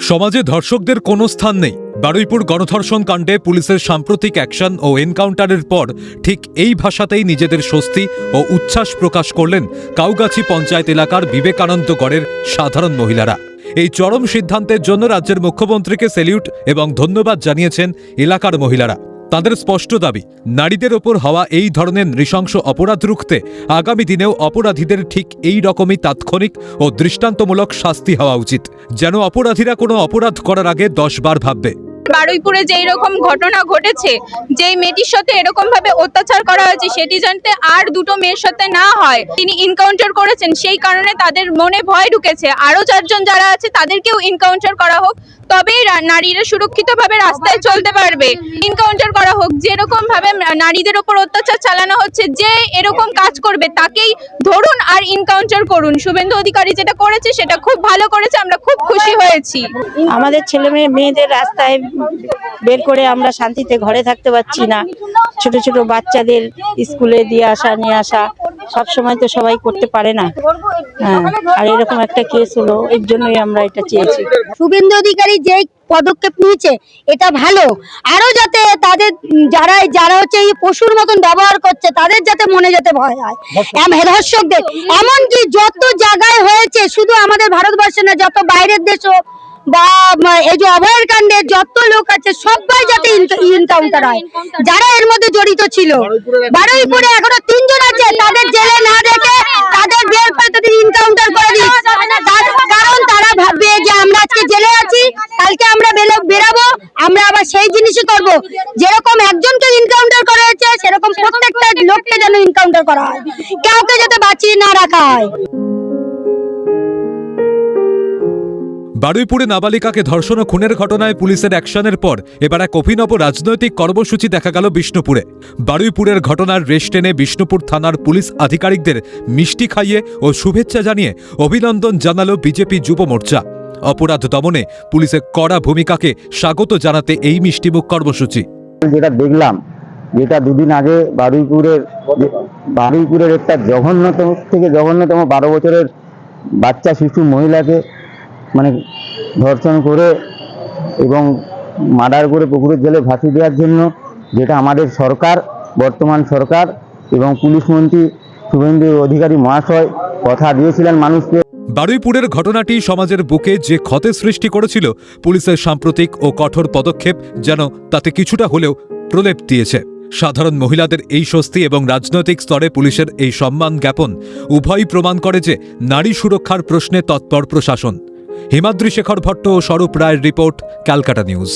সমাজে ধর্ষকদের কোনো স্থান নেই। বারুইপুর গণধর্ষণ কাণ্ডে পুলিশের সাম্প্রতিক অ্যাকশন ও এনকাউন্টারের পর ঠিক এই ভাষাতেই নিজেদের স্বস্তি ও উচ্ছ্বাস প্রকাশ করলেন কাউগাছি পঞ্চায়েত এলাকার বিবেকানন্দ গড়ের সাধারণ মহিলারা। এই চরম সিদ্ধান্তের জন্য রাজ্যের মুখ্যমন্ত্রীকে স্যালিউট এবং ধন্যবাদ জানিয়েছেন এলাকার মহিলারা। তাদের স্পষ্ট দাবি, নারীদের ওপর হওয়া এই ধরনের নৃশংস অপরাধ রুখতে আগামী দিনেও অপরাধীদের ঠিক এই রকমই তাৎক্ষণিক ও দৃষ্টান্তমূলক শাস্তি হওয়া উচিত, যেন অপরাধীরা কোনো অপরাধ করার আগে 10 বার ভাববে। বারুইপুরে যেই রকম ঘটনা ঘটেছে, যেই মেয়েটির সাথে এরকম ভাবে অত্যাচার করা হয়েছে, সেটি জানতে আর দুটো মেয়ের সাথে না হয়। তিনি ইনকাউন্টার করেছেন, সেই কারণে তাদের মনে ভয় ঢুকেছে। আরো 4 জন যারা আছে তাদেরকেও ইনকাউন্টার করা হোক, তবেই নারীরা সুরক্ষিতভাবে রাস্তায় চলতে পারবে। ইনকাউন্টার করা হোক। যেরকম ভাবে নারীদের উপর অত্যাচার চালানো হচ্ছে, যে এরকম কাজ করবে তাকেই ধরুন আর ইনকাউন্টার করুন। শুভেন্দু অধিকারী যেটা করেছে সেটা খুব ভালো করেছে, আমরা খুব খুশি হয়েছি। আমাদের ছেলে মেয়েদের রাস্তায় বের করে আমরা শান্তিতে ঘরে থাকতে পারছি না। ছোট ছোট বাচ্চাদের স্কুলে দিয়ে আসা নিয়ে আসা সব সময় তো সবাই করতে পারে না। আর এরকম একটা কেস হলো, এর জন্যই আমরা এটা চেয়েছি। শুভেন্দু অধিকারী যে পদক্ষেপ নিয়েছে এটা ভালো। আরো যাতে তাদের যারা হচ্ছে এই পশুর মতন ব্যবহার করছে তাদের যাতে মনে যাতে ভয় হয়, ধর্ষকদের। এমনকি যত জায়গায় হয়েছে, শুধু আমাদের ভারতবর্ষে না, যত বাইরের দেশও বা এই যে অভয়ের কাণ্ডে যত লোক আছে সবাই যাতে ইনকাউন্টার হয় যারা এর মধ্যে জড়িত ছিল। বারুইপুরে এখনো 3 জন আছে, তাদের জেলে না রেখে তাদের বের করে তাদের ইনকাউন্টার করে দিই। কারণ তারা ভাববে যে আমরা আজকে জেলে আছি, কালকে আমরা বেরাবো, আমরা আবার সেই জিনিসই করব। যেরকম একজনকে ইনকাউন্টার করা হয়েছে, সেরকম প্রত্যেকটা লোককে যেন ইনকাউন্টার করা হয়, কাউকে যাতে বাঁচিয়ে না রাখা হয়। বারুইপুরে নাবালিকাকে ধর্ষণ ও খুনের ঘটনায় পুলিশের অ্যাকশনের পর এবার এক অভিনব রাজনৈতিক কর্মসূচি দেখা গেল বিষ্ণুপুরে। বারুইপুরের ঘটনার রেশ টেনে বিষ্ণুপুর থানার পুলিশ আধিকারিকদের মিষ্টি খাইয়ে ও শুভেচ্ছা জানিয়ে অভিনন্দন জানালো বিজেপি যুব মোর্চা। অপরাধ দমনে পুলিশের কড়া ভূমিকাকে স্বাগত জানাতে এই মিষ্টিমুখ কর্মসূচি। যেটা দেখলাম, যেটা দুদিন আগে বারুইপুরের একটা জঘন্যতম 12 বছরের বাচ্চা শিশু মহিলাকে ধর্ষণ করে এবং মার্ডার করে পুকুরের জলে ভাসিয়ে দেওয়ার জন্য, যেটা আমাদের সরকার, বর্তমান সরকার এবং পুলিশ মন্ত্রী শুভেন্দু অধিকারী মহাশয় কথা দিয়েছিলেন মানুষকে। বারুইপুরের ঘটনাটি সমাজের বুকে যে ক্ষতের সৃষ্টি করেছিল, পুলিশের সাম্প্রতিক ও কঠোর পদক্ষেপ যেন তাতে কিছুটা হলেও প্রলেপ দিয়েছে। সাধারণ মহিলাদের এই স্বস্তি এবং রাজনৈতিক স্তরে পুলিশের এই সম্মান জ্ঞাপন উভয়ই প্রমাণ করে যে নারী সুরক্ষার প্রশ্নে তৎপর প্রশাসন। হিমাদ্রি শেখর ভট্ট ও স্বরূপ রায়ের রিপোর্ট, ক্যালকাটা নিউজ।